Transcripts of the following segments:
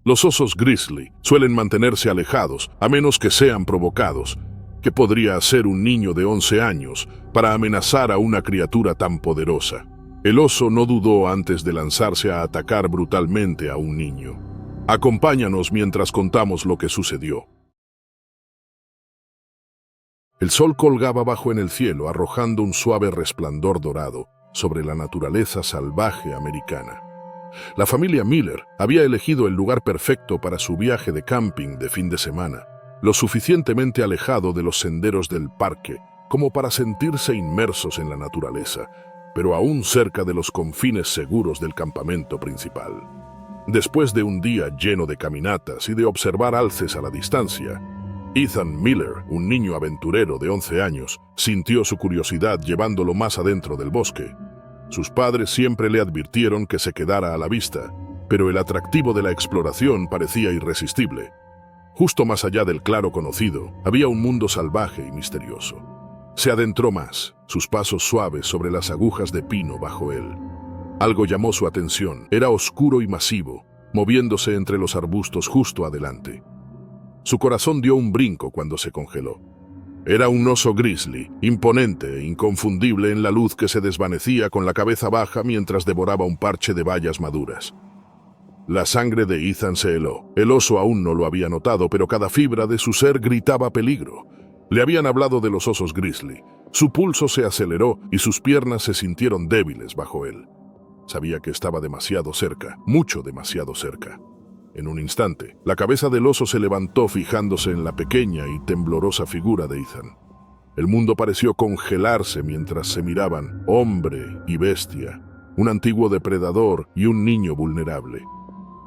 Los osos grizzly suelen mantenerse alejados a menos que sean provocados. ¿Qué podría hacer un niño de 11 años para amenazar a una criatura tan poderosa? El oso no dudó antes de lanzarse a atacar brutalmente a un niño. Acompáñanos mientras contamos lo que sucedió. El sol colgaba bajo en el cielo, arrojando un suave resplandor dorado sobre la naturaleza salvaje americana. La familia Miller había elegido el lugar perfecto para su viaje de camping de fin de semana, lo suficientemente alejado de los senderos del parque como para sentirse inmersos en la naturaleza, pero aún cerca de los confines seguros del campamento principal. Después de un día lleno de caminatas y de observar alces a la distancia, Ethan Miller, un niño aventurero de 11 años, sintió su curiosidad llevándolo más adentro del bosque. Sus padres siempre le advirtieron que se quedara a la vista, pero el atractivo de la exploración parecía irresistible. Justo más allá del claro conocido, había un mundo salvaje y misterioso. Se adentró más, sus pasos suaves sobre las agujas de pino bajo él. Algo llamó su atención, era oscuro y masivo, moviéndose entre los arbustos justo adelante. Su corazón dio un brinco cuando se congeló. Era un oso grizzly, imponente e inconfundible en la luz que se desvanecía con la cabeza baja mientras devoraba un parche de bayas maduras. La sangre de Ethan se heló. El oso aún no lo había notado, pero cada fibra de su ser gritaba peligro. Le habían hablado de los osos grizzly. Su pulso se aceleró y sus piernas se sintieron débiles bajo él. Sabía que estaba demasiado cerca, mucho demasiado cerca. En un instante, la cabeza del oso se levantó fijándose en la pequeña y temblorosa figura de Ethan. El mundo pareció congelarse mientras se miraban, hombre y bestia, un antiguo depredador y un niño vulnerable.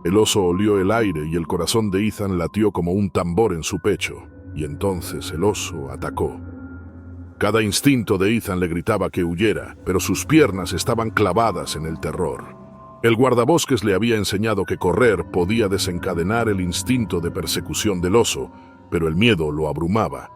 El oso olió el aire y el corazón de Ethan latió como un tambor en su pecho, y entonces el oso atacó. Cada instinto de Ethan le gritaba que huyera, pero sus piernas estaban clavadas en el terror. El guardabosques le había enseñado que correr podía desencadenar el instinto de persecución del oso, pero el miedo lo abrumaba.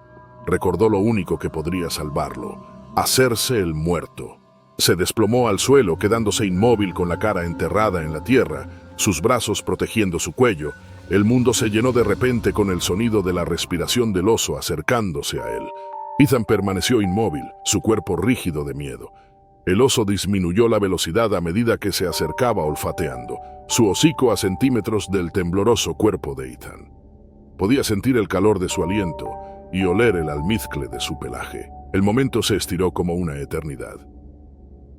Recordó lo único que podría salvarlo: hacerse el muerto. Se desplomó al suelo, quedándose inmóvil con la cara enterrada en la tierra, sus brazos protegiendo su cuello. El mundo se llenó de repente con el sonido de la respiración del oso acercándose a él. Ethan permaneció inmóvil, su cuerpo rígido de miedo. El oso disminuyó la velocidad a medida que se acercaba olfateando, su hocico a centímetros del tembloroso cuerpo de Ethan. Podía sentir el calor de su aliento y oler el almizcle de su pelaje. El momento se estiró como una eternidad.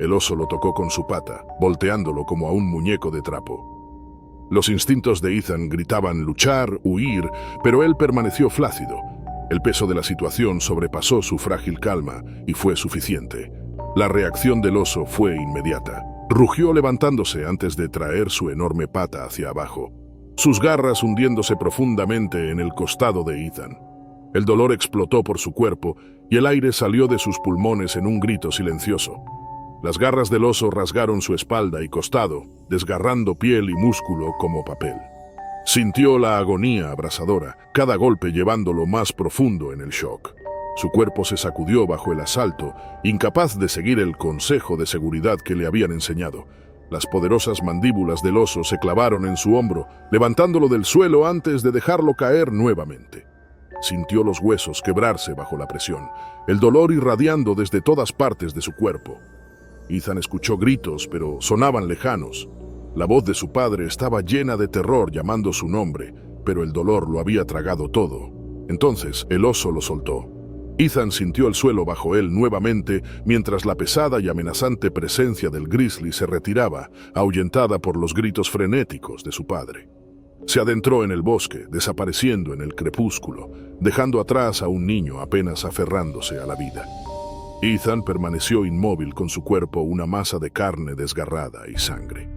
El oso lo tocó con su pata, volteándolo como a un muñeco de trapo. Los instintos de Ethan gritaban luchar, huir, pero él permaneció flácido. El peso de la situación sobrepasó su frágil calma y fue suficiente. La reacción del oso fue inmediata. Rugió levantándose antes de traer su enorme pata hacia abajo, sus garras hundiéndose profundamente en el costado de Ethan. El dolor explotó por su cuerpo y el aire salió de sus pulmones en un grito silencioso. Las garras del oso rasgaron su espalda y costado, desgarrando piel y músculo como papel. Sintió la agonía abrasadora, cada golpe llevándolo más profundo en el shock. Su cuerpo se sacudió bajo el asalto, incapaz de seguir el consejo de seguridad que le habían enseñado. Las poderosas mandíbulas del oso se clavaron en su hombro, levantándolo del suelo antes de dejarlo caer nuevamente. Sintió los huesos quebrarse bajo la presión, el dolor irradiando desde todas partes de su cuerpo. Ethan escuchó gritos, pero sonaban lejanos. La voz de su padre estaba llena de terror llamando su nombre, pero el dolor lo había tragado todo. Entonces el oso lo soltó. Ethan sintió el suelo bajo él nuevamente mientras la pesada y amenazante presencia del grizzly se retiraba, ahuyentada por los gritos frenéticos de su padre. Se adentró en el bosque, desapareciendo en el crepúsculo, dejando atrás a un niño apenas aferrándose a la vida. Ethan permaneció inmóvil con su cuerpo una masa de carne desgarrada y sangre.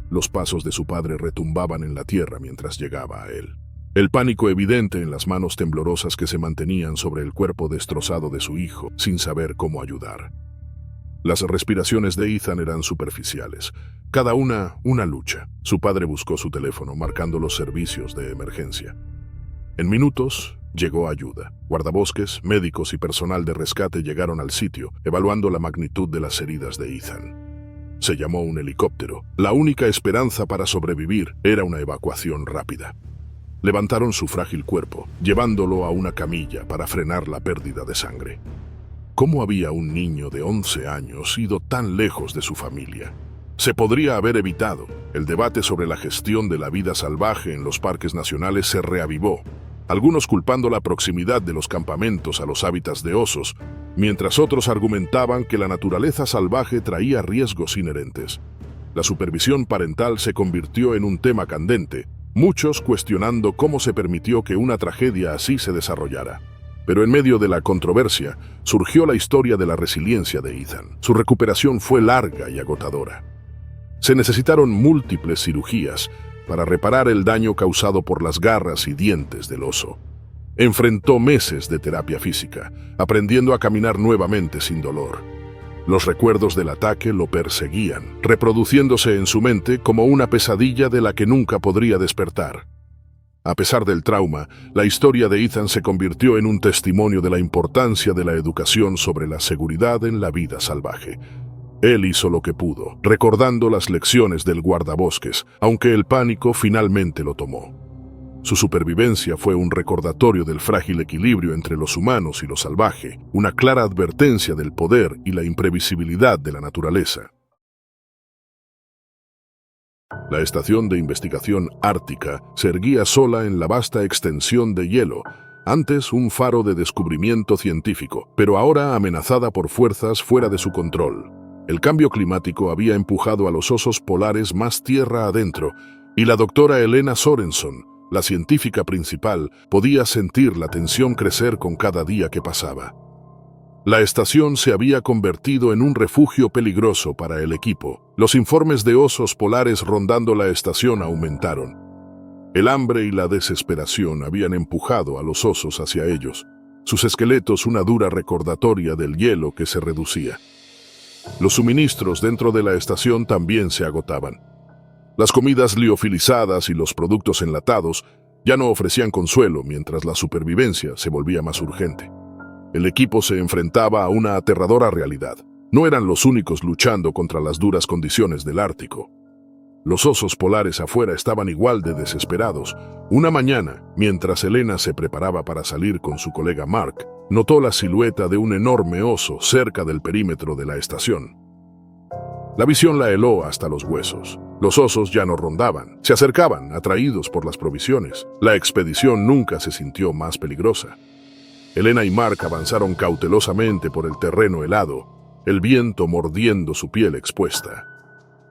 Los pasos de su padre retumbaban en la tierra mientras llegaba a él. El pánico evidente en las manos temblorosas que se mantenían sobre el cuerpo destrozado de su hijo, sin saber cómo ayudar. Las respiraciones de Ethan eran superficiales, cada una lucha. Su padre buscó su teléfono, marcando los servicios de emergencia. En minutos, llegó ayuda. Guardabosques, médicos y personal de rescate llegaron al sitio, evaluando la magnitud de las heridas de Ethan. Se llamó un helicóptero. La única esperanza para sobrevivir era una evacuación rápida. Levantaron su frágil cuerpo, llevándolo a una camilla para frenar la pérdida de sangre. ¿Cómo había un niño de 11 años ido tan lejos de su familia? Se podría haber evitado. El debate sobre la gestión de la vida salvaje en los parques nacionales se reavivó, algunos culpando la proximidad de los campamentos a los hábitats de osos, mientras otros argumentaban que la naturaleza salvaje traía riesgos inherentes. La supervisión parental se convirtió en un tema candente, muchos cuestionando cómo se permitió que una tragedia así se desarrollara. Pero en medio de la controversia, surgió la historia de la resiliencia de Ethan. Su recuperación fue larga y agotadora. Se necesitaron múltiples cirugías para reparar el daño causado por las garras y dientes del oso. Enfrentó meses de terapia física, aprendiendo a caminar nuevamente sin dolor. Los recuerdos del ataque lo perseguían, reproduciéndose en su mente como una pesadilla de la que nunca podría despertar. A pesar del trauma, la historia de Ethan se convirtió en un testimonio de la importancia de la educación sobre la seguridad en la vida salvaje. Él hizo lo que pudo, recordando las lecciones del guardabosques, aunque el pánico finalmente lo tomó. Su supervivencia fue un recordatorio del frágil equilibrio entre los humanos y lo salvaje, una clara advertencia del poder y la imprevisibilidad de la naturaleza. La Estación de Investigación Ártica se erguía sola en la vasta extensión de hielo, antes un faro de descubrimiento científico, pero ahora amenazada por fuerzas fuera de su control. El cambio climático había empujado a los osos polares más tierra adentro, y la doctora Elena Sorenson, la científica principal, podía sentir la tensión crecer con cada día que pasaba. La estación se había convertido en un refugio peligroso para el equipo. Los informes de osos polares rondando la estación aumentaron. El hambre y la desesperación habían empujado a los osos hacia ellos, sus esqueletos una dura recordatoria del hielo que se reducía. Los suministros dentro de la estación también se agotaban. Las comidas liofilizadas y los productos enlatados ya no ofrecían consuelo mientras la supervivencia se volvía más urgente. El equipo se enfrentaba a una aterradora realidad. No eran los únicos luchando contra las duras condiciones del Ártico. Los osos polares afuera estaban igual de desesperados. Una mañana, mientras Elena se preparaba para salir con su colega Mark, notó la silueta de un enorme oso cerca del perímetro de la estación. La visión la heló hasta los huesos. Los osos ya no rondaban, se acercaban, atraídos por las provisiones. La expedición nunca se sintió más peligrosa. Elena y Mark avanzaron cautelosamente por el terreno helado, el viento mordiendo su piel expuesta.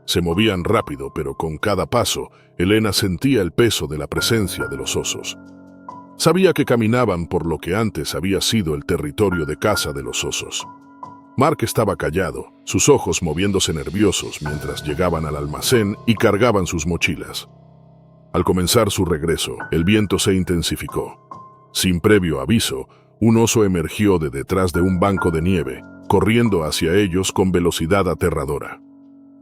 Se movían rápido, pero con cada paso, Elena sentía el peso de la presencia de los osos. Sabía que caminaban por lo que antes había sido el territorio de caza de los osos. Mark estaba callado, sus ojos moviéndose nerviosos mientras llegaban al almacén y cargaban sus mochilas. Al comenzar su regreso, el viento se intensificó. Sin previo aviso, un oso emergió de detrás de un banco de nieve, corriendo hacia ellos con velocidad aterradora.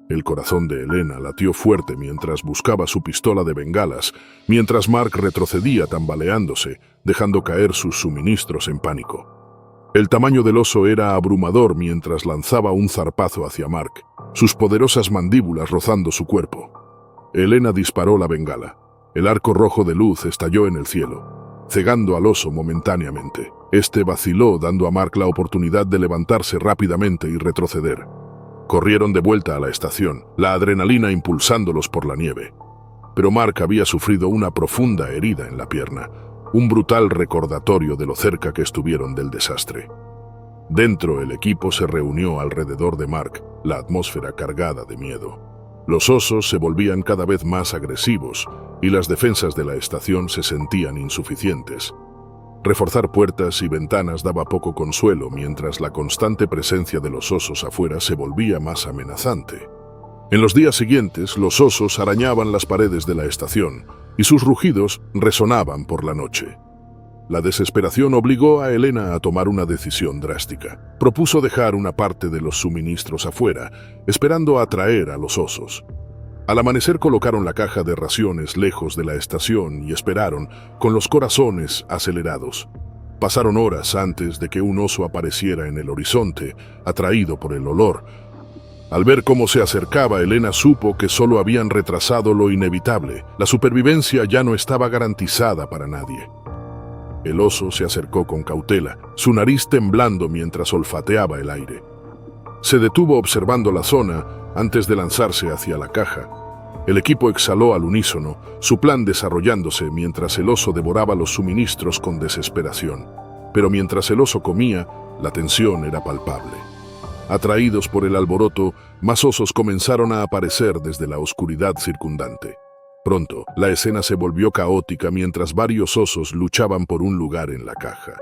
El corazón de Elena latió fuerte mientras buscaba su pistola de bengalas, mientras Mark retrocedía tambaleándose, dejando caer sus suministros en pánico. El tamaño del oso era abrumador mientras lanzaba un zarpazo hacia Mark, sus poderosas mandíbulas rozando su cuerpo. Elena disparó la bengala. El arco rojo de luz estalló en el cielo, cegando al oso momentáneamente. Este vaciló, dando a Mark la oportunidad de levantarse rápidamente y retroceder. Corrieron de vuelta a la estación, la adrenalina impulsándolos por la nieve. Pero Mark había sufrido una profunda herida en la pierna, un brutal recordatorio de lo cerca que estuvieron del desastre. Dentro, el equipo se reunió alrededor de Mark, la atmósfera cargada de miedo. Los osos se volvían cada vez más agresivos y las defensas de la estación se sentían insuficientes. Reforzar puertas y ventanas daba poco consuelo mientras la constante presencia de los osos afuera se volvía más amenazante. En los días siguientes, los osos arañaban las paredes de la estación y sus rugidos resonaban por la noche. La desesperación obligó a Elena a tomar una decisión drástica. Propuso dejar una parte de los suministros afuera, esperando atraer a los osos. Al amanecer colocaron la caja de raciones lejos de la estación y esperaron, con los corazones acelerados. Pasaron horas antes de que un oso apareciera en el horizonte, atraído por el olor. Al ver cómo se acercaba, Elena supo que solo habían retrasado lo inevitable. La supervivencia ya no estaba garantizada para nadie. El oso se acercó con cautela, su nariz temblando mientras olfateaba el aire. Se detuvo observando la zona antes de lanzarse hacia la caja. El equipo exhaló al unísono, su plan desarrollándose mientras el oso devoraba los suministros con desesperación. Pero mientras el oso comía, la tensión era palpable. Atraídos por el alboroto, más osos comenzaron a aparecer desde la oscuridad circundante. Pronto, la escena se volvió caótica mientras varios osos luchaban por un lugar en la caja.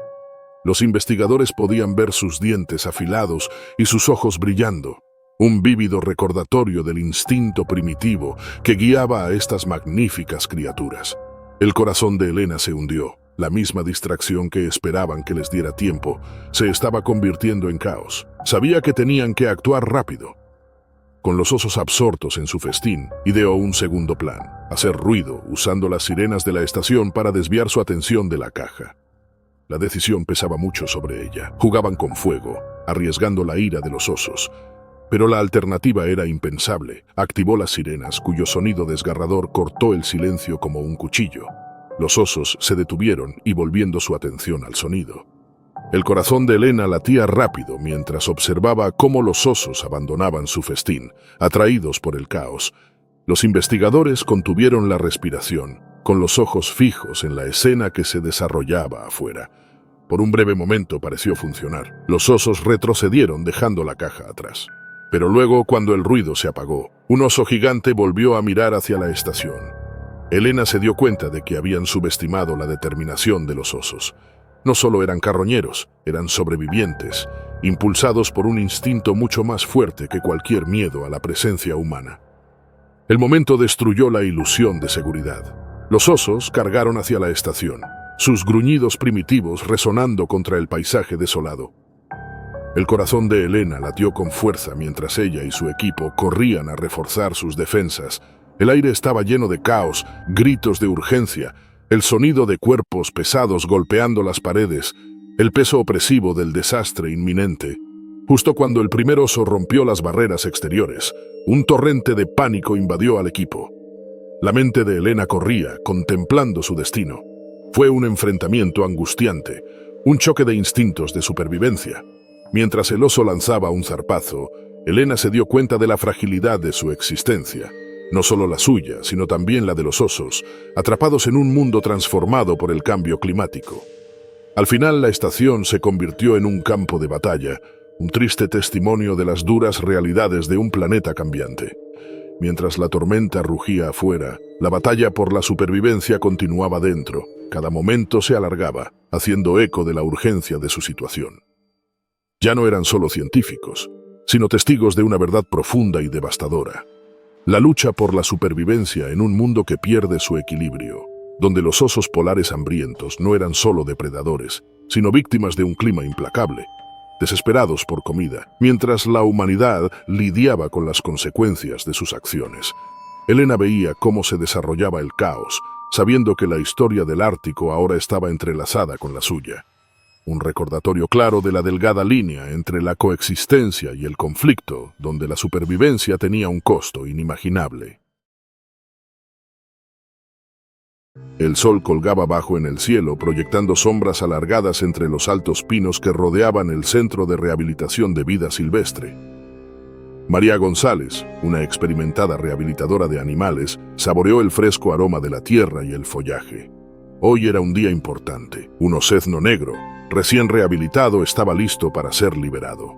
Los investigadores podían ver sus dientes afilados y sus ojos brillando, un vívido recordatorio del instinto primitivo que guiaba a estas magníficas criaturas. El corazón de Elena se hundió. La misma distracción que esperaban que les diera tiempo se estaba convirtiendo en caos. Sabía que tenían que actuar rápido. Con los osos absortos en su festín, ideó un segundo plan: hacer ruido usando las sirenas de la estación para desviar su atención de la caja. La decisión pesaba mucho sobre ella. Jugaban con fuego, arriesgando la ira de los osos. Pero la alternativa era impensable. Activó las sirenas, cuyo sonido desgarrador cortó el silencio como un cuchillo. Los osos se detuvieron y volviendo su atención al sonido. El corazón de Elena latía rápido mientras observaba cómo los osos abandonaban su festín, atraídos por el caos. Los investigadores contuvieron la respiración, con los ojos fijos en la escena que se desarrollaba afuera. Por un breve momento pareció funcionar. Los osos retrocedieron dejando la caja atrás. Pero luego, cuando el ruido se apagó, un oso gigante volvió a mirar hacia la estación. Elena se dio cuenta de que habían subestimado la determinación de los osos. No solo eran carroñeros, eran sobrevivientes, impulsados por un instinto mucho más fuerte que cualquier miedo a la presencia humana. El momento destruyó la ilusión de seguridad. Los osos cargaron hacia la estación, sus gruñidos primitivos resonando contra el paisaje desolado. El corazón de Elena latió con fuerza mientras ella y su equipo corrían a reforzar sus defensas. El aire estaba lleno de caos, gritos de urgencia, el sonido de cuerpos pesados golpeando las paredes, el peso opresivo del desastre inminente. Justo cuando el primer oso rompió las barreras exteriores, un torrente de pánico invadió al equipo. La mente de Elena corría, contemplando su destino. Fue un enfrentamiento angustiante, un choque de instintos de supervivencia. Mientras el oso lanzaba un zarpazo, Elena se dio cuenta de la fragilidad de su existencia. No solo la suya, sino también la de los osos, atrapados en un mundo transformado por el cambio climático. Al final, la estación se convirtió en un campo de batalla, un triste testimonio de las duras realidades de un planeta cambiante. Mientras la tormenta rugía afuera, la batalla por la supervivencia continuaba dentro. Cada momento se alargaba, haciendo eco de la urgencia de su situación. Ya no eran solo científicos, sino testigos de una verdad profunda y devastadora. La lucha por la supervivencia en un mundo que pierde su equilibrio, donde los osos polares hambrientos no eran solo depredadores, sino víctimas de un clima implacable, desesperados por comida, mientras la humanidad lidiaba con las consecuencias de sus acciones. Elena veía cómo se desarrollaba el caos, sabiendo que la historia del Ártico ahora estaba entrelazada con la suya. Un recordatorio claro de la delgada línea entre la coexistencia y el conflicto, donde la supervivencia tenía un costo inimaginable. El sol colgaba bajo en el cielo, proyectando sombras alargadas entre los altos pinos que rodeaban el Centro de Rehabilitación de Vida Silvestre. María González, una experimentada rehabilitadora de animales, saboreó el fresco aroma de la tierra y el follaje. Hoy era un día importante. Un osezno negro, recién rehabilitado, estaba listo para ser liberado.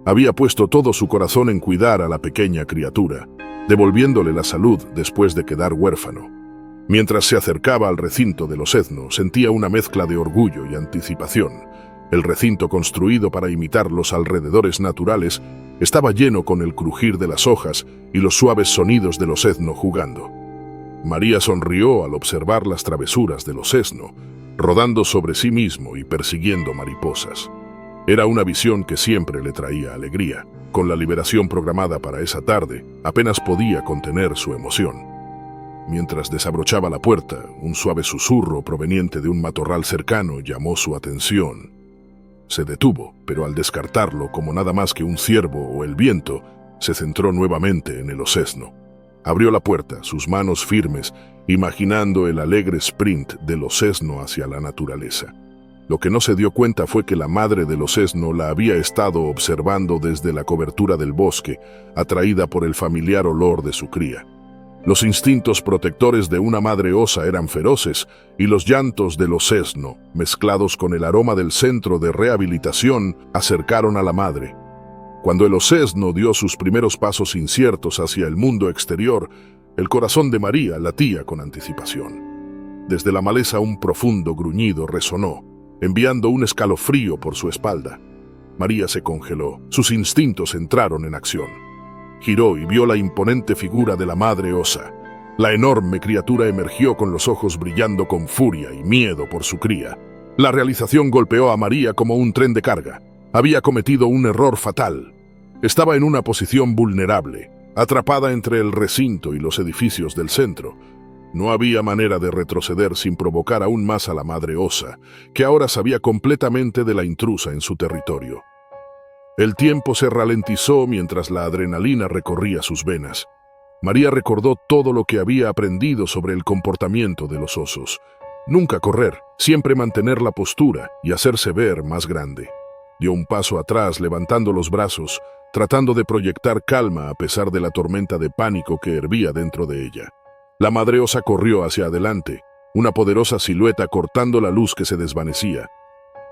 Había puesto todo su corazón en cuidar a la pequeña criatura, devolviéndole la salud después de quedar huérfano. Mientras se acercaba al recinto del osezno, sentía una mezcla de orgullo y anticipación. El recinto, construido para imitar los alrededores naturales, estaba lleno con el crujir de las hojas y los suaves sonidos del osezno jugando. María sonrió al observar las travesuras del osezno, rodando sobre sí mismo y persiguiendo mariposas. Era una visión que siempre le traía alegría. Con la liberación programada para esa tarde, apenas podía contener su emoción. Mientras desabrochaba la puerta, un suave susurro proveniente de un matorral cercano llamó su atención. Se detuvo, pero al descartarlo como nada más que un ciervo o el viento, se centró nuevamente en el osesno. Abrió la puerta, sus manos firmes, imaginando el alegre sprint del osesno hacia la naturaleza. Lo que no se dio cuenta fue que la madre del osesno la había estado observando desde la cobertura del bosque, atraída por el familiar olor de su cría. Los instintos protectores de una madre osa eran feroces y los llantos del osesno, mezclados con el aroma del centro de rehabilitación, acercaron a la madre. Cuando el osesno dio sus primeros pasos inciertos hacia el mundo exterior, el corazón de María latía con anticipación. Desde la maleza un profundo gruñido resonó, enviando un escalofrío por su espalda. María se congeló, sus instintos entraron en acción. Giró y vio la imponente figura de la madre osa. La enorme criatura emergió con los ojos brillando con furia y miedo por su cría. La realización golpeó a María como un tren de carga. Había cometido un error fatal. Estaba en una posición vulnerable, atrapada entre el recinto y los edificios del centro. No había manera de retroceder sin provocar aún más a la madre osa, que ahora sabía completamente de la intrusa en su territorio. El tiempo se ralentizó mientras la adrenalina recorría sus venas. María recordó todo lo que había aprendido sobre el comportamiento de los osos. Nunca correr, siempre mantener la postura y hacerse ver más grande. Dio un paso atrás, levantando los brazos, tratando de proyectar calma a pesar de la tormenta de pánico que hervía dentro de ella. La madre osa corrió hacia adelante, una poderosa silueta cortando la luz que se desvanecía.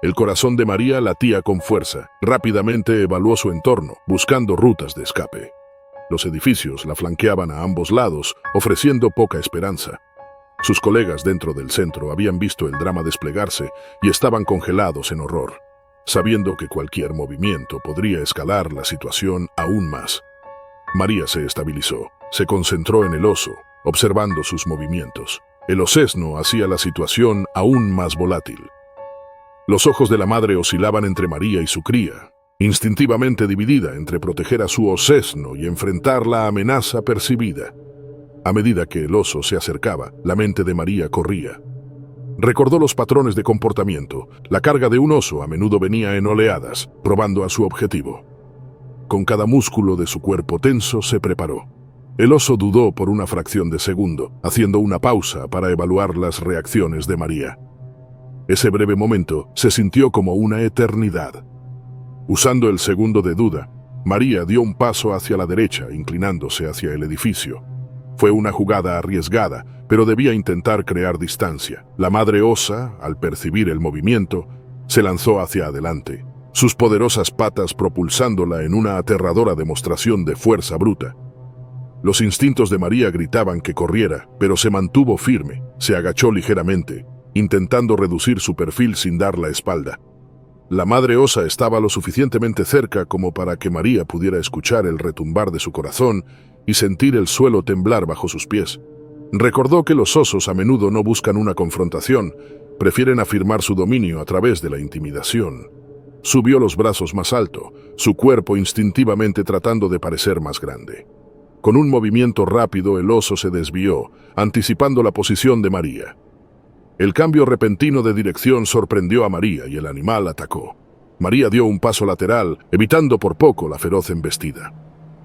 El corazón de María latía con fuerza. Rápidamente evaluó su entorno, buscando rutas de escape. Los edificios la flanqueaban a ambos lados, ofreciendo poca esperanza. Sus colegas dentro del centro habían visto el drama desplegarse y estaban congelados en horror, sabiendo que cualquier movimiento podría escalar la situación aún más. María se estabilizó, se concentró en el oso, observando sus movimientos. El osesno hacía la situación aún más volátil. Los ojos de la madre oscilaban entre María y su cría, instintivamente dividida entre proteger a su osesno y enfrentar la amenaza percibida. A medida que el oso se acercaba, la mente de María corría. Recordó los patrones de comportamiento. La carga de un oso a menudo venía en oleadas, probando a su objetivo. Con cada músculo de su cuerpo tenso se preparó. El oso dudó por una fracción de segundo, haciendo una pausa para evaluar las reacciones de María. Ese breve momento se sintió como una eternidad. Usando el segundo de duda, María dio un paso hacia la derecha, inclinándose hacia el edificio. Fue una jugada arriesgada, pero debía intentar crear distancia. La madre osa, al percibir el movimiento, se lanzó hacia adelante, sus poderosas patas propulsándola en una aterradora demostración de fuerza bruta. Los instintos de María gritaban que corriera, pero se mantuvo firme, se agachó ligeramente, intentando reducir su perfil sin dar la espalda. La madre osa estaba lo suficientemente cerca como para que María pudiera escuchar el retumbar de su corazón y sentir el suelo temblar bajo sus pies. Recordó que los osos a menudo no buscan una confrontación, prefieren afirmar su dominio a través de la intimidación. Subió los brazos más alto, su cuerpo instintivamente tratando de parecer más grande. Con un movimiento rápido, el oso se desvió, anticipando la posición de María. El cambio repentino de dirección sorprendió a María y el animal atacó. María dio un paso lateral, evitando por poco la feroz embestida.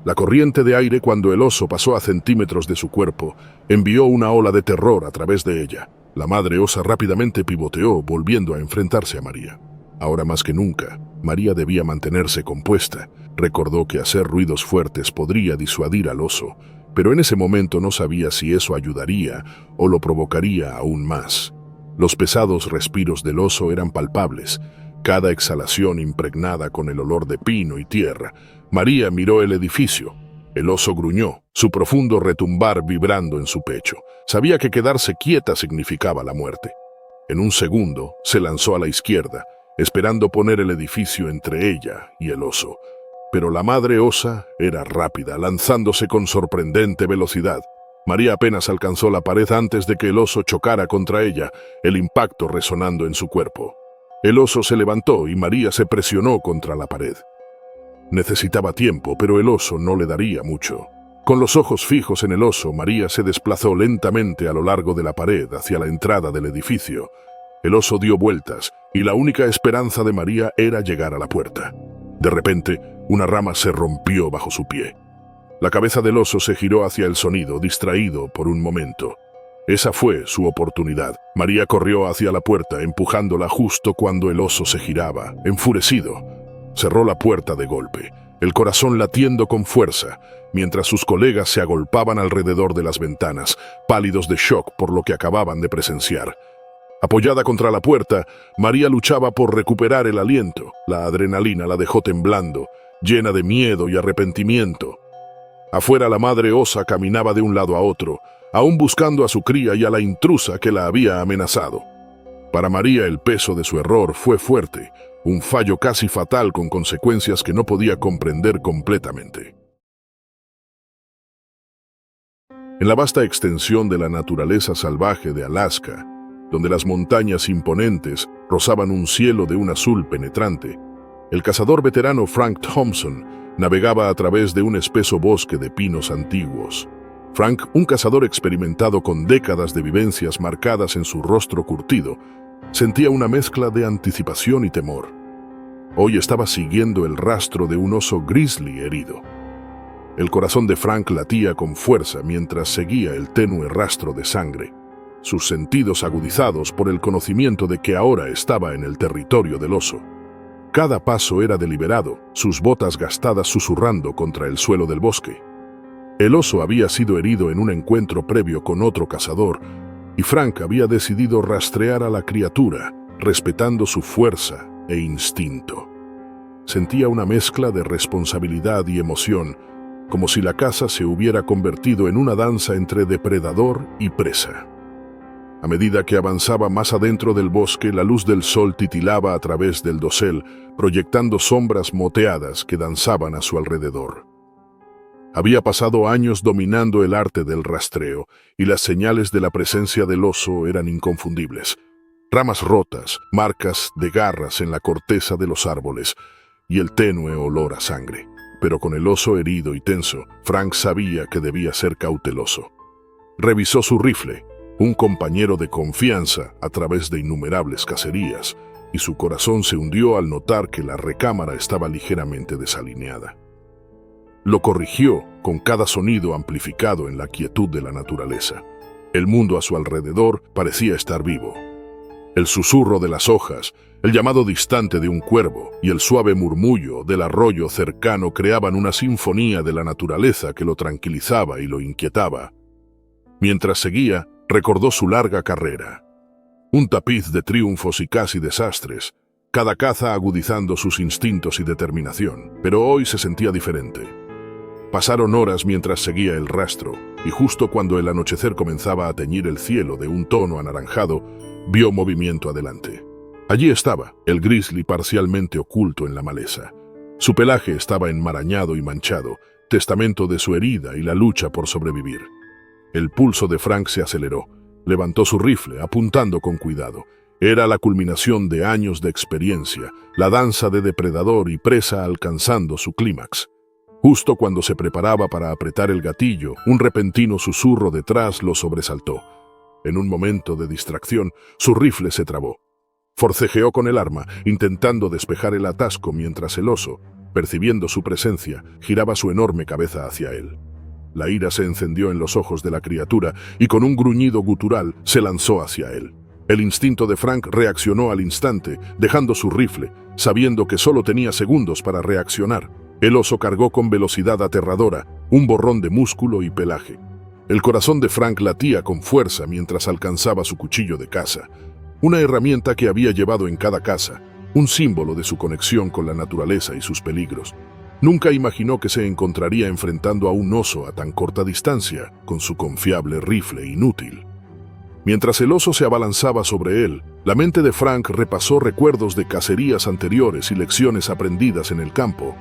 La corriente de aire, cuando el oso pasó a centímetros de su cuerpo, envió una ola de terror a través de ella. La madre osa rápidamente pivoteó, volviendo a enfrentarse a María. Ahora más que nunca, María debía mantenerse compuesta. Recordó que hacer ruidos fuertes podría disuadir al oso, pero en ese momento no sabía si eso ayudaría o lo provocaría aún más. Los pesados respiros del oso eran palpables, cada exhalación impregnada con el olor de pino y tierra. María miró el edificio. El oso gruñó, su profundo retumbar vibrando en su pecho. Sabía que quedarse quieta significaba la muerte. En un segundo, se lanzó a la izquierda, esperando poner el edificio entre ella y el oso. Pero la madre osa era rápida, lanzándose con sorprendente velocidad. María apenas alcanzó la pared antes de que el oso chocara contra ella, el impacto resonando en su cuerpo. El oso se levantó y María se presionó contra la pared. Necesitaba tiempo, pero el oso no le daría mucho. Con los ojos fijos en el oso, María se desplazó lentamente a lo largo de la pared hacia la entrada del edificio. El oso dio vueltas y la única esperanza de María era llegar a la puerta. De repente, una rama se rompió bajo su pie. La cabeza del oso se giró hacia el sonido, distraído por un momento. Esa fue su oportunidad. María corrió hacia la puerta, empujándola justo cuando el oso se giraba. Enfurecido, cerró la puerta de golpe, el corazón latiendo con fuerza, mientras sus colegas se agolpaban alrededor de las ventanas, pálidos de shock por lo que acababan de presenciar. Apoyada contra la puerta, María luchaba por recuperar el aliento. La adrenalina la dejó temblando, llena de miedo y arrepentimiento. Afuera la madre osa caminaba de un lado a otro, aún buscando a su cría y a la intrusa que la había amenazado. Para María el peso de su error fue fuerte, un fallo casi fatal con consecuencias que no podía comprender completamente. En la vasta extensión de la naturaleza salvaje de Alaska, donde las montañas imponentes rozaban un cielo de un azul penetrante, el cazador veterano Frank Thompson navegaba a través de un espeso bosque de pinos antiguos. Frank, un cazador experimentado con décadas de vivencias marcadas en su rostro curtido, sentía una mezcla de anticipación y temor. Hoy estaba siguiendo el rastro de un oso grizzly herido. El corazón de Frank latía con fuerza mientras seguía el tenue rastro de sangre, sus sentidos agudizados por el conocimiento de que ahora estaba en el territorio del oso. Cada paso era deliberado, sus botas gastadas susurrando contra el suelo del bosque. El oso había sido herido en un encuentro previo con otro cazador, y Frank había decidido rastrear a la criatura, respetando su fuerza e instinto. Sentía una mezcla de responsabilidad y emoción, como si la caza se hubiera convertido en una danza entre depredador y presa. A medida que avanzaba más adentro del bosque, la luz del sol titilaba a través del dosel, proyectando sombras moteadas que danzaban a su alrededor. Había pasado años dominando el arte del rastreo, y las señales de la presencia del oso eran inconfundibles. Ramas rotas, marcas de garras en la corteza de los árboles, y el tenue olor a sangre. Pero con el oso herido y tenso, Frank sabía que debía ser cauteloso. Revisó su rifle, un compañero de confianza a través de innumerables cacerías, y su corazón se hundió al notar que la recámara estaba ligeramente desalineada. Lo corrigió con cada sonido amplificado en la quietud de la naturaleza. El mundo a su alrededor parecía estar vivo. El susurro de las hojas, el llamado distante de un cuervo y el suave murmullo del arroyo cercano creaban una sinfonía de la naturaleza que lo tranquilizaba y lo inquietaba. Mientras seguía, recordó su larga carrera. Un tapiz de triunfos y casi desastres, cada caza agudizando sus instintos y determinación, pero hoy se sentía diferente. Pasaron horas mientras seguía el rastro, y justo cuando el anochecer comenzaba a teñir el cielo de un tono anaranjado, vio movimiento adelante. Allí estaba, el grizzly parcialmente oculto en la maleza. Su pelaje estaba enmarañado y manchado, testamento de su herida y la lucha por sobrevivir. El pulso de Frank se aceleró. Levantó su rifle, apuntando con cuidado. Era la culminación de años de experiencia, la danza de depredador y presa alcanzando su clímax. Justo cuando se preparaba para apretar el gatillo, un repentino susurro detrás lo sobresaltó. En un momento de distracción, su rifle se trabó. Forcejeó con el arma, intentando despejar el atasco mientras el oso, percibiendo su presencia, giraba su enorme cabeza hacia él. La ira se encendió en los ojos de la criatura y con un gruñido gutural se lanzó hacia él. El instinto de Frank reaccionó al instante, dejando su rifle, sabiendo que solo tenía segundos para reaccionar. El oso cargó con velocidad aterradora, un borrón de músculo y pelaje. El corazón de Frank latía con fuerza mientras alcanzaba su cuchillo de caza, una herramienta que había llevado en cada caza, un símbolo de su conexión con la naturaleza y sus peligros. Nunca imaginó que se encontraría enfrentando a un oso a tan corta distancia, con su confiable rifle inútil. Mientras el oso se abalanzaba sobre él, la mente de Frank repasó recuerdos de cacerías anteriores y lecciones aprendidas en el campo,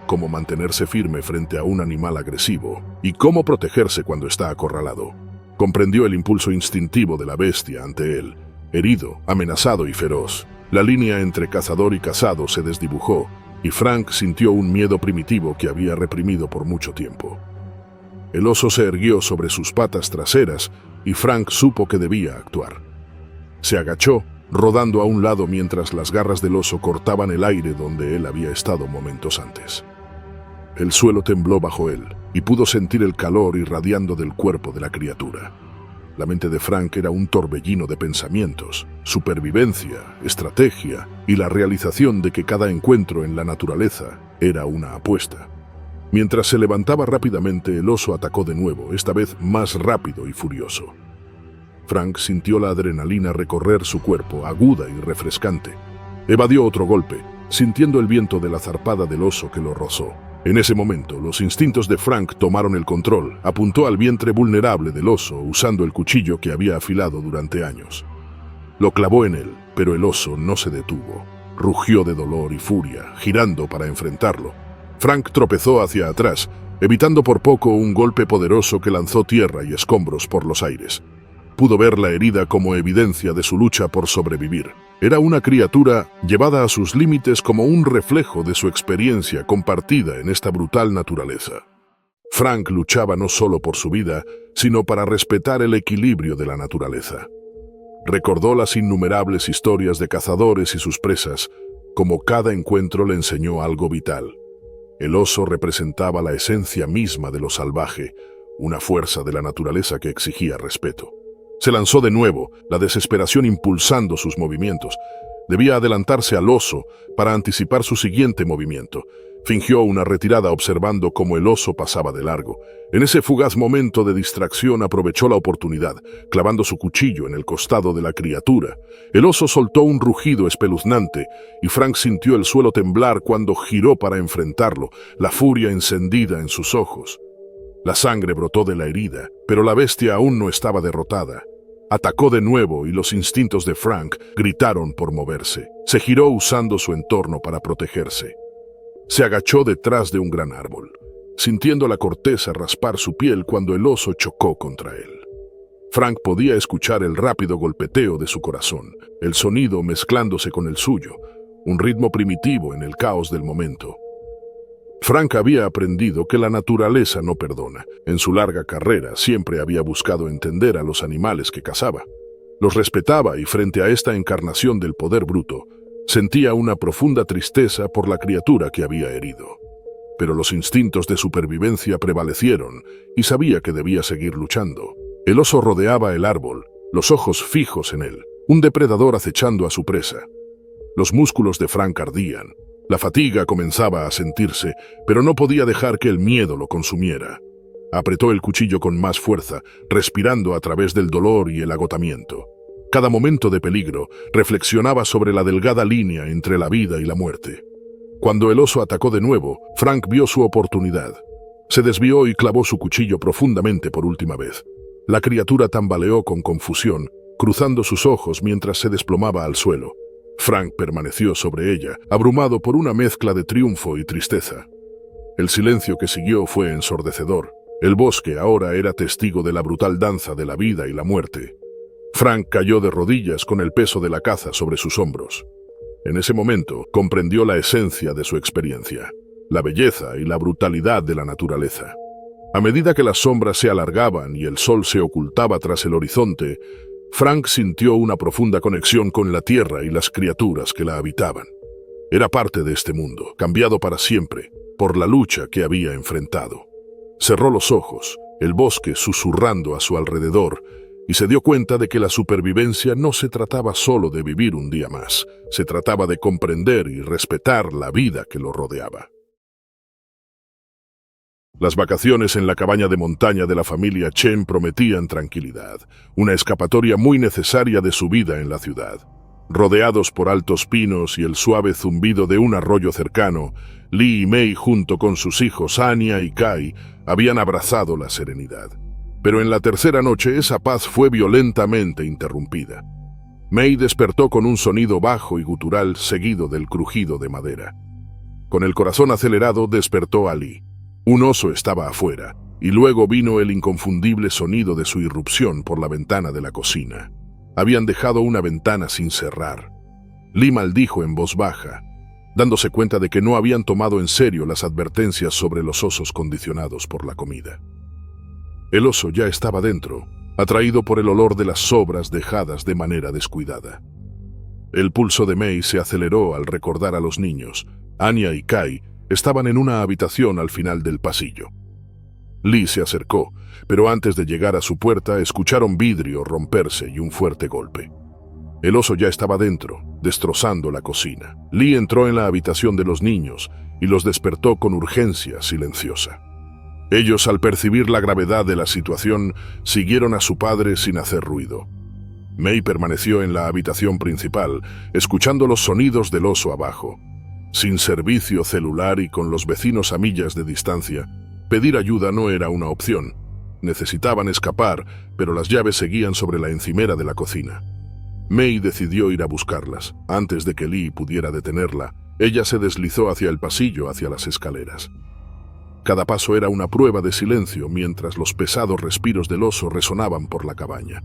cómo mantenerse firme frente a un animal agresivo y cómo protegerse cuando está acorralado. Comprendió el impulso instintivo de la bestia ante él, herido, amenazado y feroz. La línea entre cazador y cazado se desdibujó, y Frank sintió un miedo primitivo que había reprimido por mucho tiempo. El oso se erguió sobre sus patas traseras y Frank supo que debía actuar. Se agachó, rodando a un lado mientras las garras del oso cortaban el aire donde él había estado momentos antes. el suelo tembló bajo él y pudo sentir el calor irradiando del cuerpo de la criatura. La mente de Frank era un torbellino de pensamientos, supervivencia, estrategia y la realización de que cada encuentro en la naturaleza era una apuesta. Mientras se levantaba rápidamente, el oso atacó de nuevo, esta vez más rápido y furioso. Frank sintió la adrenalina recorrer su cuerpo, aguda y refrescante. Evadió otro golpe, sintiendo el viento de la zarpada del oso que lo rozó. En ese momento, los instintos de Frank tomaron el control. Apuntó al vientre vulnerable del oso usando el cuchillo que había afilado durante años. Lo clavó en él, pero el oso no se detuvo. Rugió de dolor y furia, girando para enfrentarlo. Frank tropezó hacia atrás, evitando por poco un golpe poderoso que lanzó tierra y escombros por los aires. Pudo ver la herida como evidencia de su lucha por sobrevivir. Era una criatura llevada a sus límites como un reflejo de su experiencia compartida en esta brutal naturaleza. Frank luchaba no solo por su vida, sino para respetar el equilibrio de la naturaleza. Recordó las innumerables historias de cazadores y sus presas, como cada encuentro le enseñó algo vital. El oso representaba la esencia misma de lo salvaje, una fuerza de la naturaleza que exigía respeto. Se lanzó de nuevo, la desesperación impulsando sus movimientos. Debía adelantarse al oso para anticipar su siguiente movimiento. Fingió una retirada observando cómo el oso pasaba de largo. En ese fugaz momento de distracción aprovechó la oportunidad, clavando su cuchillo en el costado de la criatura. El oso soltó un rugido espeluznante y Frank sintió el suelo temblar cuando giró para enfrentarlo, la furia encendida en sus ojos. La sangre brotó de la herida, pero la bestia aún no estaba derrotada. Atacó de nuevo y los instintos de Frank gritaron por moverse. Se giró usando su entorno para protegerse. Se agachó detrás de un gran árbol, sintiendo la corteza raspar su piel cuando el oso chocó contra él. Frank podía escuchar el rápido golpeteo de su corazón, el sonido mezclándose con el suyo, un ritmo primitivo en el caos del momento. Frank había aprendido que la naturaleza no perdona. En su larga carrera siempre había buscado entender a los animales que cazaba. Los respetaba y frente a esta encarnación del poder bruto, sentía una profunda tristeza por la criatura que había herido. Pero los instintos de supervivencia prevalecieron y sabía que debía seguir luchando. El oso rodeaba el árbol, los ojos fijos en él, un depredador acechando a su presa. Los músculos de Frank ardían. La fatiga comenzaba a sentirse, pero no podía dejar que el miedo lo consumiera. Apretó el cuchillo con más fuerza, respirando a través del dolor y el agotamiento. Cada momento de peligro reflexionaba sobre la delgada línea entre la vida y la muerte. Cuando el oso atacó de nuevo, Frank vio su oportunidad. Se desvió y clavó su cuchillo profundamente por última vez. La criatura tambaleó con confusión, cruzando sus ojos mientras se desplomaba al suelo. Frank permaneció sobre ella, abrumado por una mezcla de triunfo y tristeza. El silencio que siguió fue ensordecedor. El bosque ahora era testigo de la brutal danza de la vida y la muerte. Frank cayó de rodillas con el peso de la caza sobre sus hombros. En ese momento comprendió la esencia de su experiencia, la belleza y la brutalidad de la naturaleza. A medida que las sombras se alargaban y el sol se ocultaba tras el horizonte, Frank sintió una profunda conexión con la tierra y las criaturas que la habitaban. Era parte de este mundo, cambiado para siempre, por la lucha que había enfrentado. Cerró los ojos, el bosque susurrando a su alrededor, y se dio cuenta de que la supervivencia no se trataba solo de vivir un día más, se trataba de comprender y respetar la vida que lo rodeaba. Las vacaciones en la cabaña de montaña de la familia Chen prometían tranquilidad, una escapatoria muy necesaria de su vida en la ciudad. Rodeados por altos pinos y el suave zumbido de un arroyo cercano, Lee y Mei junto con sus hijos Anya y Kai habían abrazado la serenidad. Pero en la tercera noche esa paz fue violentamente interrumpida. Mei despertó con un sonido bajo y gutural seguido del crujido de madera. Con el corazón acelerado despertó a Lee. Un oso estaba afuera, y luego vino el inconfundible sonido de su irrupción por la ventana de la cocina. Habían dejado una ventana sin cerrar. Lee maldijo en voz baja, dándose cuenta de que no habían tomado en serio las advertencias sobre los osos condicionados por la comida. El oso ya estaba dentro, atraído por el olor de las sobras dejadas de manera descuidada. El pulso de Mei se aceleró al recordar a los niños, Anya y Kai, Estaban en una habitación al final del pasillo. Lee se acercó, pero antes de llegar a su puerta escucharon vidrio romperse y un fuerte golpe. El oso ya estaba dentro, destrozando la cocina. Lee entró en la habitación de los niños y los despertó con urgencia silenciosa. Ellos, al percibir la gravedad de la situación, siguieron a su padre sin hacer ruido. May permaneció en la habitación principal, escuchando los sonidos del oso abajo. Sin servicio celular y con los vecinos a millas de distancia, pedir ayuda no era una opción. Necesitaban escapar, pero las llaves seguían sobre la encimera de la cocina. May decidió ir a buscarlas. Antes de que Lee pudiera detenerla, ella se deslizó hacia el pasillo, hacia las escaleras. Cada paso era una prueba de silencio mientras los pesados respiros del oso resonaban por la cabaña.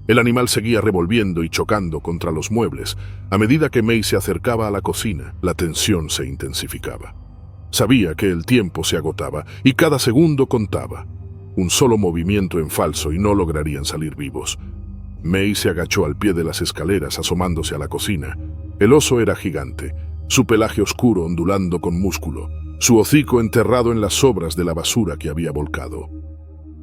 El animal seguía revolviendo y chocando contra los muebles. A medida que May se acercaba a la cocina, la tensión se intensificaba. Sabía que el tiempo se agotaba y cada segundo contaba. Un solo movimiento en falso y no lograrían salir vivos. May se agachó al pie de las escaleras asomándose a la cocina. El oso era gigante, su pelaje oscuro ondulando con músculo, su hocico enterrado en las sobras de la basura que había volcado.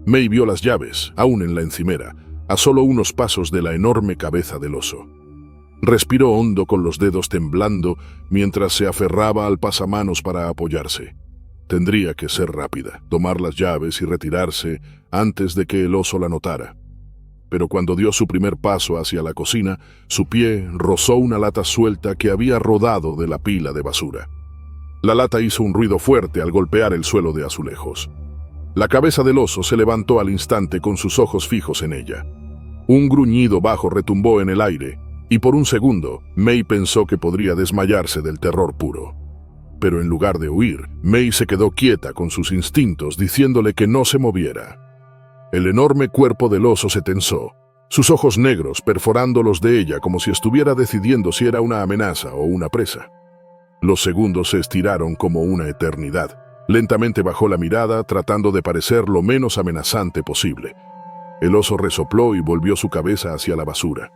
May vio las llaves, aún en la encimera, a solo unos pasos de la enorme cabeza del oso. Respiró hondo con los dedos temblando mientras se aferraba al pasamanos para apoyarse. Tendría que ser rápida, tomar las llaves y retirarse antes de que el oso la notara. Pero cuando dio su primer paso hacia la cocina, su pie rozó una lata suelta que había rodado de la pila de basura. La lata hizo un ruido fuerte al golpear el suelo de azulejos. La cabeza del oso se levantó al instante con sus ojos fijos en ella. Un gruñido bajo retumbó en el aire, y por un segundo, May pensó que podría desmayarse del terror puro. Pero en lugar de huir, May se quedó quieta con sus instintos diciéndole que no se moviera. El enorme cuerpo del oso se tensó, sus ojos negros perforando los de ella como si estuviera decidiendo si era una amenaza o una presa. Los segundos se estiraron como una eternidad. Lentamente bajó la mirada, tratando de parecer lo menos amenazante posible. El oso resopló y volvió su cabeza hacia la basura.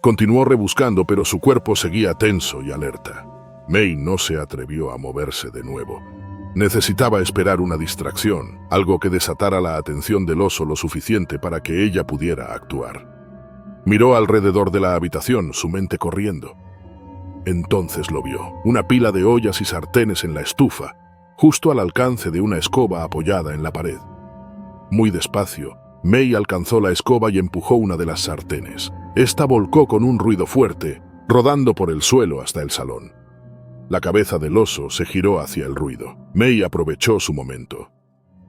Continuó rebuscando, pero su cuerpo seguía tenso y alerta. May no se atrevió a moverse de nuevo. Necesitaba esperar una distracción, algo que desatara la atención del oso lo suficiente para que ella pudiera actuar. Miró alrededor de la habitación, su mente corriendo. Entonces lo vio, una pila de ollas y sartenes en la estufa, justo al alcance de una escoba apoyada en la pared. Muy despacio, May alcanzó la escoba y empujó una de las sartenes. Esta volcó con un ruido fuerte, rodando por el suelo hasta el salón. La cabeza del oso se giró hacia el ruido. May aprovechó su momento.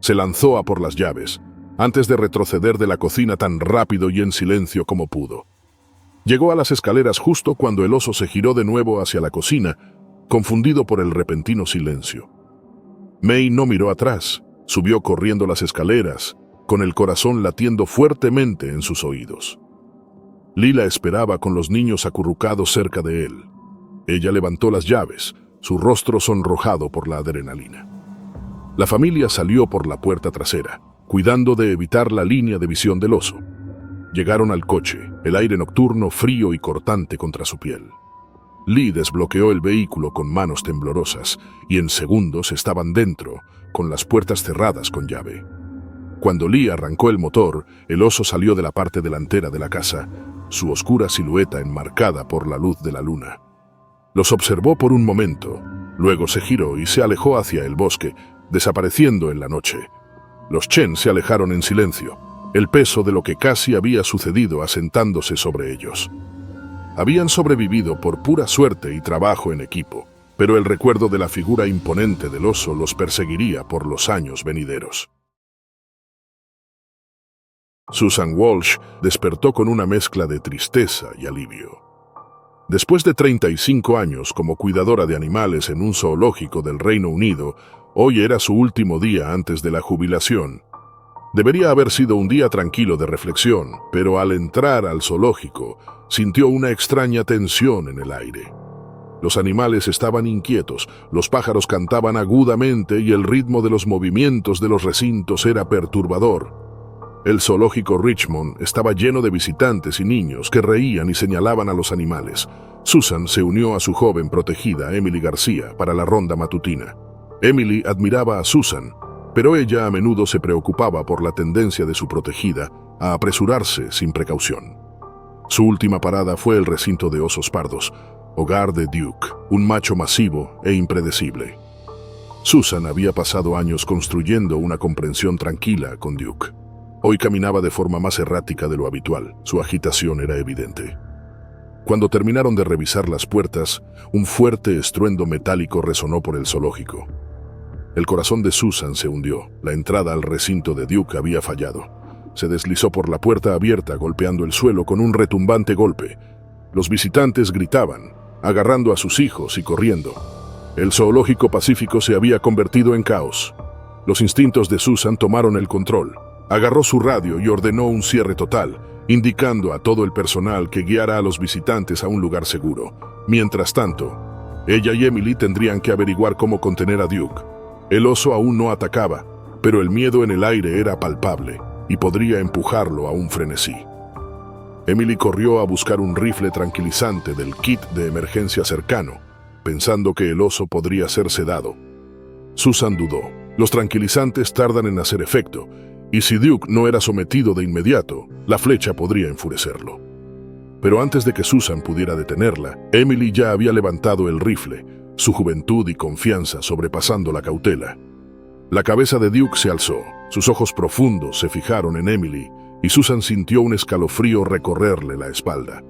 Se lanzó a por las llaves, antes de retroceder de la cocina tan rápido y en silencio como pudo. Llegó a las escaleras justo cuando el oso se giró de nuevo hacia la cocina, confundido por el repentino silencio. May no miró atrás, subió corriendo las escaleras, con el corazón latiendo fuertemente en sus oídos. Lee la esperaba con los niños acurrucados cerca de él. Ella levantó las llaves, su rostro sonrojado por la adrenalina. La familia salió por la puerta trasera, cuidando de evitar la línea de visión del oso. Llegaron al coche, el aire nocturno frío y cortante contra su piel. Lee desbloqueó el vehículo con manos temblorosas y en segundos estaban dentro, con las puertas cerradas con llave. Cuando Lee arrancó el motor, el oso salió de la parte delantera de la casa, su oscura silueta enmarcada por la luz de la luna. Los observó por un momento, luego se giró y se alejó hacia el bosque, desapareciendo en la noche. Los Chen se alejaron en silencio, el peso de lo que casi había sucedido asentándose sobre ellos. Habían sobrevivido por pura suerte y trabajo en equipo, pero el recuerdo de la figura imponente del oso los perseguiría por los años venideros. Susan Walsh despertó con una mezcla de tristeza y alivio. Después de 35 años como cuidadora de animales en un zoológico del Reino Unido, hoy era su último día antes de la jubilación. Debería haber sido un día tranquilo de reflexión, pero al entrar al zoológico, sintió una extraña tensión en el aire. Los animales estaban inquietos, los pájaros cantaban agudamente y el ritmo de los movimientos de los recintos era perturbador. El zoológico Richmond estaba lleno de visitantes y niños que reían y señalaban a los animales. Susan se unió a su joven protegida, Emily García, para la ronda matutina. Emily admiraba a Susan, pero ella a menudo se preocupaba por la tendencia de su protegida a apresurarse sin precaución. Su última parada fue el recinto de osos pardos, hogar de Duke, un macho masivo e impredecible. Susan había pasado años construyendo una comprensión tranquila con Duke. Hoy caminaba de forma más errática de lo habitual. Su agitación era evidente. Cuando terminaron de revisar las puertas, un fuerte estruendo metálico resonó por el zoológico. El corazón de Susan se hundió. La entrada al recinto de Duke había fallado. Se deslizó por la puerta abierta, golpeando el suelo con un retumbante golpe. Los visitantes gritaban, agarrando a sus hijos y corriendo. El zoológico pacífico se había convertido en caos. Los instintos de Susan tomaron el control. Agarró su radio y ordenó un cierre total, indicando a todo el personal que guiara a los visitantes a un lugar seguro. Mientras tanto, ella y Emily tendrían que averiguar cómo contener a Duke. El oso aún no atacaba, pero el miedo en el aire era palpable y podría empujarlo a un frenesí. Emily corrió a buscar un rifle tranquilizante del kit de emergencia cercano, pensando que el oso podría ser sedado. Susan dudó. Los tranquilizantes tardan en hacer efecto, y si Duke no era sometido de inmediato, la flecha podría enfurecerlo. Pero antes de que Susan pudiera detenerla, Emily ya había levantado el rifle, su juventud y confianza sobrepasando la cautela. La cabeza de Duke se alzó, sus ojos profundos se fijaron en Emily, y Susan sintió un escalofrío recorrerle la espalda.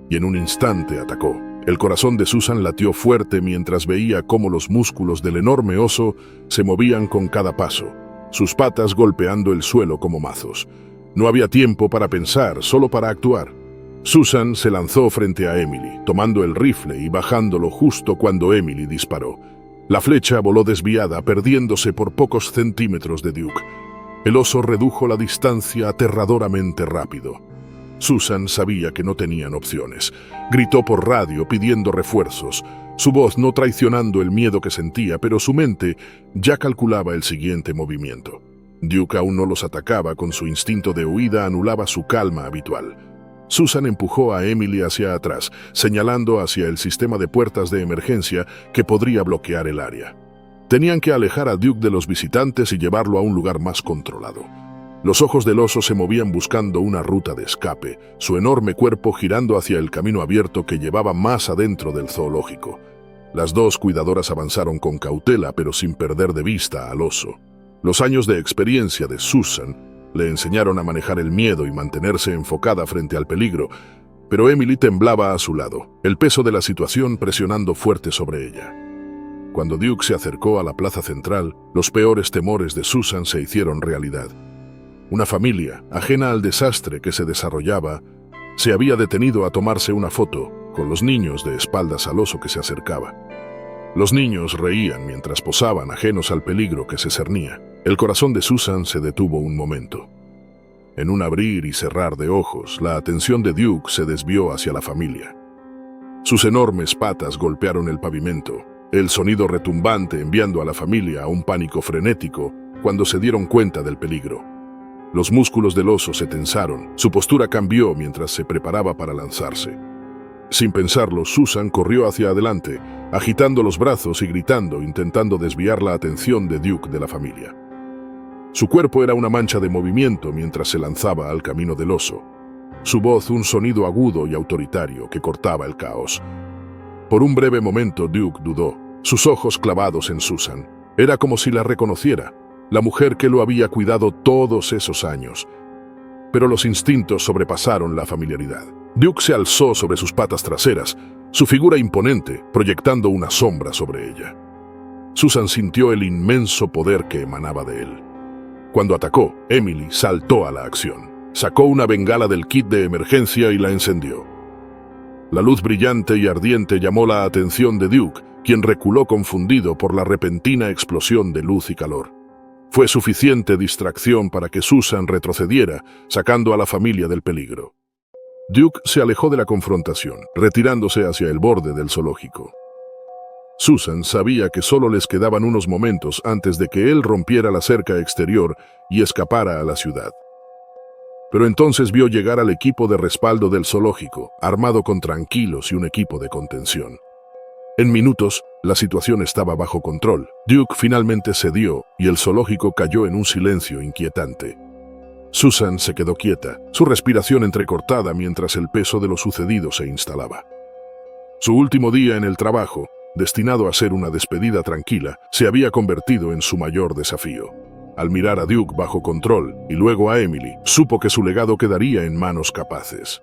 Y en un instante atacó. El corazón de Susan latió fuerte mientras veía cómo los músculos del enorme oso se movían con cada paso, sus patas golpeando el suelo como mazos. No había tiempo para pensar, solo para actuar. Susan se lanzó frente a Emily, tomando el rifle y bajándolo justo cuando Emily disparó. La flecha voló desviada, perdiéndose por pocos centímetros de Duke. El oso redujo la distancia aterradoramente rápido. Susan sabía que no tenían opciones. Gritó por radio pidiendo refuerzos, su voz no traicionando el miedo que sentía, pero su mente ya calculaba el siguiente movimiento. Duke aún no los atacaba, con su instinto de huida anulaba su calma habitual. Susan empujó a Emily hacia atrás, señalando hacia el sistema de puertas de emergencia que podría bloquear el área. Tenían que alejar a Duke de los visitantes y llevarlo a un lugar más controlado. Los ojos del oso se movían buscando una ruta de escape, su enorme cuerpo girando hacia el camino abierto que llevaba más adentro del zoológico. Las dos cuidadoras avanzaron con cautela, pero sin perder de vista al oso. Los años de experiencia de Susan le enseñaron a manejar el miedo y mantenerse enfocada frente al peligro, pero Emily temblaba a su lado, el peso de la situación presionando fuerte sobre ella. Cuando Duke se acercó a la plaza central, los peores temores de Susan se hicieron realidad. Una familia, ajena al desastre que se desarrollaba, se había detenido a tomarse una foto con los niños de espaldas al oso que se acercaba. Los niños reían mientras posaban, ajenos al peligro que se cernía. El corazón de Susan se detuvo un momento. En un abrir y cerrar de ojos, la atención de Duke se desvió hacia la familia. Sus enormes patas golpearon el pavimento, el sonido retumbante enviando a la familia a un pánico frenético cuando se dieron cuenta del peligro. Los músculos del oso se tensaron, su postura cambió mientras se preparaba para lanzarse. Sin pensarlo, Susan corrió hacia adelante, agitando los brazos y gritando, intentando desviar la atención de Duke de la familia. Su cuerpo era una mancha de movimiento mientras se lanzaba al camino del oso. Su voz un sonido agudo y autoritario que cortaba el caos. Por un breve momento Duke dudó, sus ojos clavados en Susan. Era como si la reconociera, la mujer que lo había cuidado todos esos años. Pero los instintos sobrepasaron la familiaridad. Duke se alzó sobre sus patas traseras, su figura imponente, proyectando una sombra sobre ella. Susan sintió el inmenso poder que emanaba de él. Cuando atacó, Emily saltó a la acción. Sacó una bengala del kit de emergencia y la encendió. La luz brillante y ardiente llamó la atención de Duke, quien reculó confundido por la repentina explosión de luz y calor. Fue suficiente distracción para que Susan retrocediera, sacando a la familia del peligro. Duke se alejó de la confrontación, retirándose hacia el borde del zoológico. Susan sabía que solo les quedaban unos momentos antes de que él rompiera la cerca exterior y escapara a la ciudad. Pero entonces vio llegar al equipo de respaldo del zoológico, armado con tranquilos y un equipo de contención. En minutos, la situación estaba bajo control. Duke finalmente cedió y el zoológico cayó en un silencio inquietante. Susan se quedó quieta, su respiración entrecortada mientras el peso de lo sucedido se instalaba. Su último día en el trabajo, destinado a ser una despedida tranquila, se había convertido en su mayor desafío. Al mirar a Duke bajo control y luego a Emily, supo que su legado quedaría en manos capaces.